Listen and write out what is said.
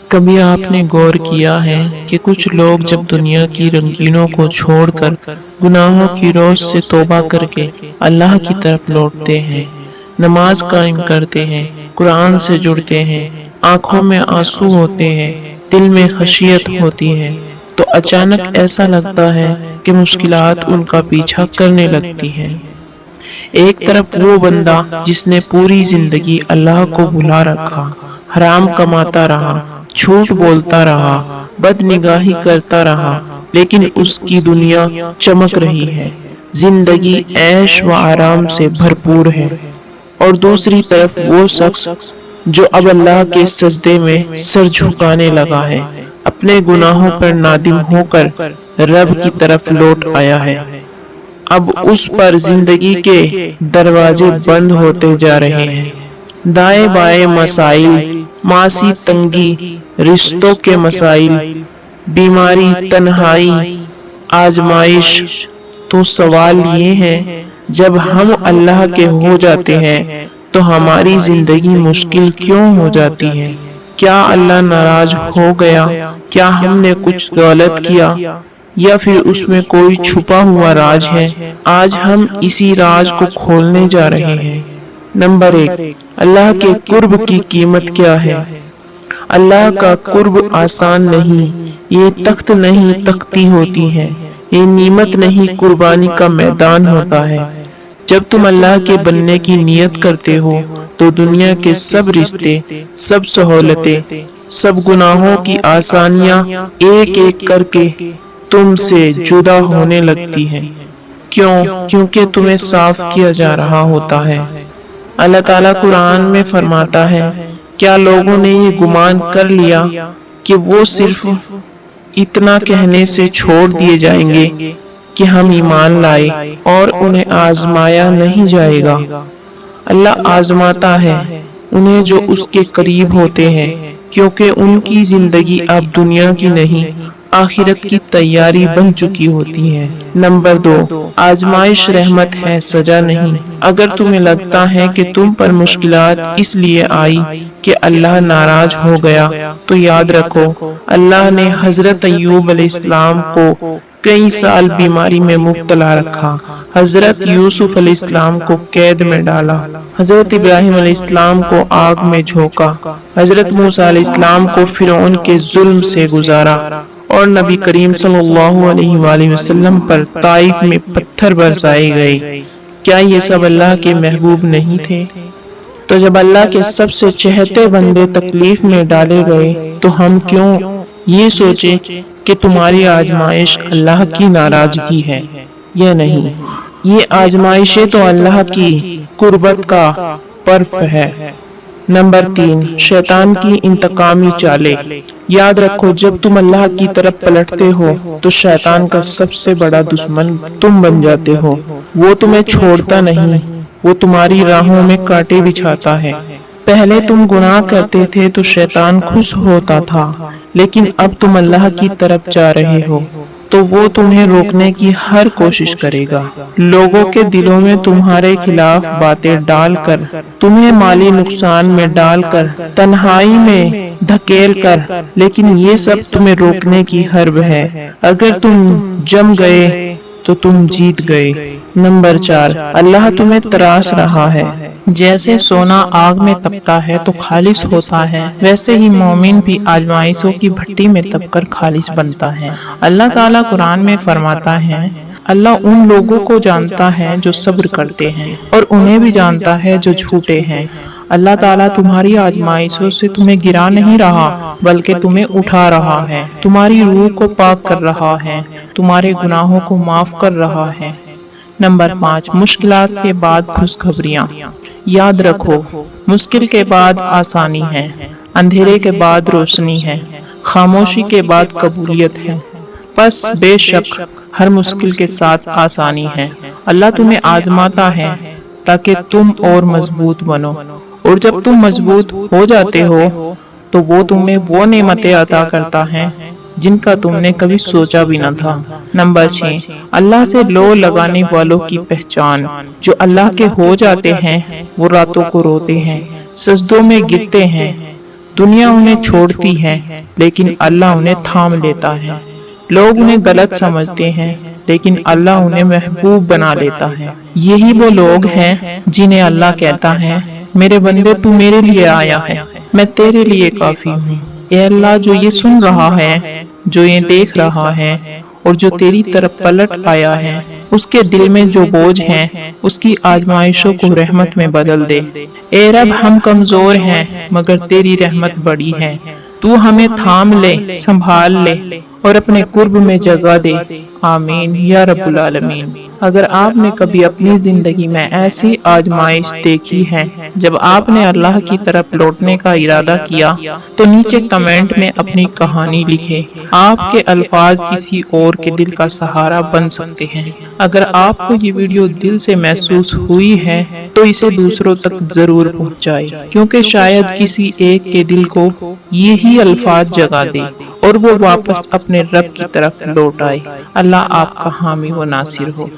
کبھی آپ نے غور کیا ہے کہ کچھ لوگ جب دنیا کی رنگینوں کو چھوڑ کر گناہوں کی روز سے توبہ کر کے اللہ کی طرف لوٹتے ہیں، نماز قائم کرتے ہیں، قرآن سے جڑتے ہیں، آنکھوں میں آنسو ہوتے ہیں، دل میں خشیت ہوتی ہے، تو اچانک ایسا لگتا ہے کہ مشکلات ان کا پیچھا کرنے لگتی ہیں۔ ایک طرف وہ بندہ جس نے پوری زندگی اللہ کو بھلا رکھا، حرام کماتا رہا، جھوٹ بولتا رہا، بد نگاہی کرتا رہا، لیکن اس کی دنیا چمک رہی ہے، زندگی عیش و آرام سے بھرپور ہے۔ اور دوسری طرف وہ شخص جو اب اللہ کے سجدے میں سر جھکانے لگا ہے، اپنے گناہوں پر نادم ہو کر رب کی طرف لوٹ آیا ہے۔ اب اس پر زندگی کے دروازے بند ہوتے جا رہے ہیں، دائیں بائیں مسائل، معاشی تنگی، رشتوں کے مسائل، بیماری، تنہائی، آزمائش۔ تو سوال یہ ہے، جب ہم اللہ کے ہو جاتے ہیں تو ہماری زندگی مشکل کیوں ہو جاتی ہے؟ کیا اللہ ناراض ہو گیا؟ کیا ہم نے کچھ غلط کیا؟ یا پھر اس میں کوئی چھپا ہوا راز ہے؟ آج ہم اسی راز کو کھولنے جا رہے ہیں۔ نمبر 1، اللہ کے قرب کی قیمت کیا ہے؟ اللہ کا قرب آسان نہیں، یہ تخت نہیں تختی ہوتی ہے، یہ نعمت نہیں قربانی کا میدان ہوتا ہے۔ جب تم اللہ کے بننے کی نیت کرتے ہو تو دنیا کے سب رشتے، سب سہولتیں، سب گناہوں کی آسانیاں ایک ایک کر کے تم سے جدا ہونے لگتی ہیں۔ کیوں؟ کیونکہ تمہیں صاف کیا جا رہا ہوتا ہے۔ اللہ تعالیٰ قرآن میں فرماتا ہے، کیا لوگوں نے یہ گمان کر لیا کہ وہ صرف اتنا کہنے سے چھوڑ دیے جائیں گے کہ ہم ایمان لائے اور انہیں آزمایا نہیں جائے گا؟ اللہ آزماتا ہے انہیں جو اس کے قریب ہوتے ہیں، کیونکہ ان کی زندگی اب دنیا کی نہیں، آخرت کی تیاری بن چکی ہوتی ہے۔ نمبر 2، آزمائش رحمت ہے، سزا نہیں۔ اگر تمہیں لگتا ہے کہ تم پر مشکلات اس لیے آئی کہ اللہ ناراض ہو گیا، تو یاد رکھو اللہ نے حضرت ایوب علیہ السلام کو کئی سال بیماری میں مبتلا رکھا، حضرت یوسف علیہ السلام کو قید میں ڈالا، حضرت ابراہیم علیہ السلام کو آگ میں جھونکا، حضرت موسیٰ علیہ السلام کو فرعون کے ظلم سے گزارا، اور نبی کریم صلی اللہ علیہ وآلہ وسلم پر طائف میں پتھر برسائے گئے۔ کیا یہ سب اللہ کے محبوب نہیں تھے؟ تو جب اللہ کے سب سے چہتے بندے تکلیف میں ڈالے گئے تو ہم کیوں یہ سوچیں کہ تمہاری آزمائش اللہ کی ناراضگی ہے؟ یہ نہیں، یہ آزمائشیں تو اللہ کی قربت کا پرف ہے۔ نمبر 3، شیطان کی انتقامی چالیں۔ یاد رکھو جب تم اللہ کی طرف پلٹتے ہو تو شیطان کا سب سے بڑا دشمن تم بن جاتے ہو۔ وہ تمہیں چھوڑتا نہیں، وہ تمہاری راہوں میں کانٹے بچھاتا ہے۔ پہلے تم گناہ کرتے تھے تو شیطان خوش ہوتا تھا، لیکن اب تم اللہ کی طرف جا رہے ہو تو وہ تمہیں روکنے کی ہر کوشش کرے گا، لوگوں کے دلوں میں تمہارے خلاف باتیں ڈال کر، تمہیں مالی نقصان میں ڈال کر، تنہائی میں دھکیل کر، لیکن یہ سب تمہیں روکنے کی حرب ہے۔ اگر تم جم گئے تو تم جیت گئے۔ نمبر 4، اللہ تمہیں تراش رہا ہے۔ جیسے سونا آگ میں تپتا ہے تو خالص ہوتا ہے، ویسے ہی مومن بھی آزمائشوں کی بھٹی میں تپ کر خالص بنتا ہے۔ اللہ تعالیٰ قرآن میں فرماتا ہے، اللہ ان لوگوں کو جانتا ہے جو صبر کرتے ہیں اور انہیں بھی جانتا ہے جو جھوٹے ہیں۔ اللہ تعالیٰ تمہاری آزمائشوں سے تمہیں گرا نہیں رہا بلکہ تمہیں اٹھا رہا ہے، تمہاری روح کو پاک کر رہا ہے، تمہارے گناہوں کو معاف کر رہا ہے۔ نمبر 5، مشکلات کے بعد خوشخبریاں۔ یاد رکھو مشکل کے بعد آسانی ہے، اندھیرے کے بعد روشنی ہے، خاموشی کے بعد قبولیت ہے۔ پس بے شک ہر مشکل کے ساتھ آسانی ہے۔ اللہ تمہیں آزماتا ہے تاکہ تم اور مضبوط بنو، اور جب تم مضبوط ہو جاتے ہو تو وہ تمہیں وہ نعمتیں عطا کرتا ہے جن کا تم نے کبھی سوچا بھی نہ تھا۔ نمبر 6، اللہ سے لو لگانے والوں کی پہچان۔ جو اللہ کے ہو جاتے ہیں وہ راتوں کو روتے ہیں، سجدوں میں گرتے ہیں، دنیا انہیں چھوڑتی ہے لیکن اللہ انہیں تھام لیتا ہے۔ لوگ انہیں غلط سمجھتے ہیں لیکن اللہ انہیں محبوب بنا لیتا ہے۔ یہی وہ لوگ ہیں جنہیں اللہ کہتا ہے میرے بندے تو میرے لیے آیا ہے، میں تیرے لیے کافی ہوں۔ اے اللہ، جو یہ سن رہا ہے، جو یہ دیکھ رہا ہے اور جو تیری طرف پلٹ آیا ہے، اس کے دل میں جو بوجھ ہیں اس کی آزمائشوں کو رحمت میں بدل دے۔ اے رب، ہم کمزور ہیں مگر تیری رحمت بڑی ہے، تو ہمیں تھام لے، سنبھال لے اور اپنے قرب میں جگہ دے۔ آمین یا رب العالمین۔ اگر آپ نے کبھی اپنی زندگی میں ایسی آزمائش دیکھی ہے جب آپ نے اللہ کی طرف لوٹنے کا ارادہ کیا تو نیچے کمنٹ میں اپنی کہانی لکھے۔ آپ کے الفاظ کسی اور کے دل کا سہارا بن سکتے ہیں۔ اگر آپ کو یہ ویڈیو دل سے محسوس ہوئی ہے تو اسے دوسروں تک ضرور پہنچائے، کیونکہ شاید کسی ایک کے دل کو یہی الفاظ جگا دے اور وہ واپس اپنے رب کی طرف لوٹ آئے۔ اللہ آپ کا حامی و ناصر ہو۔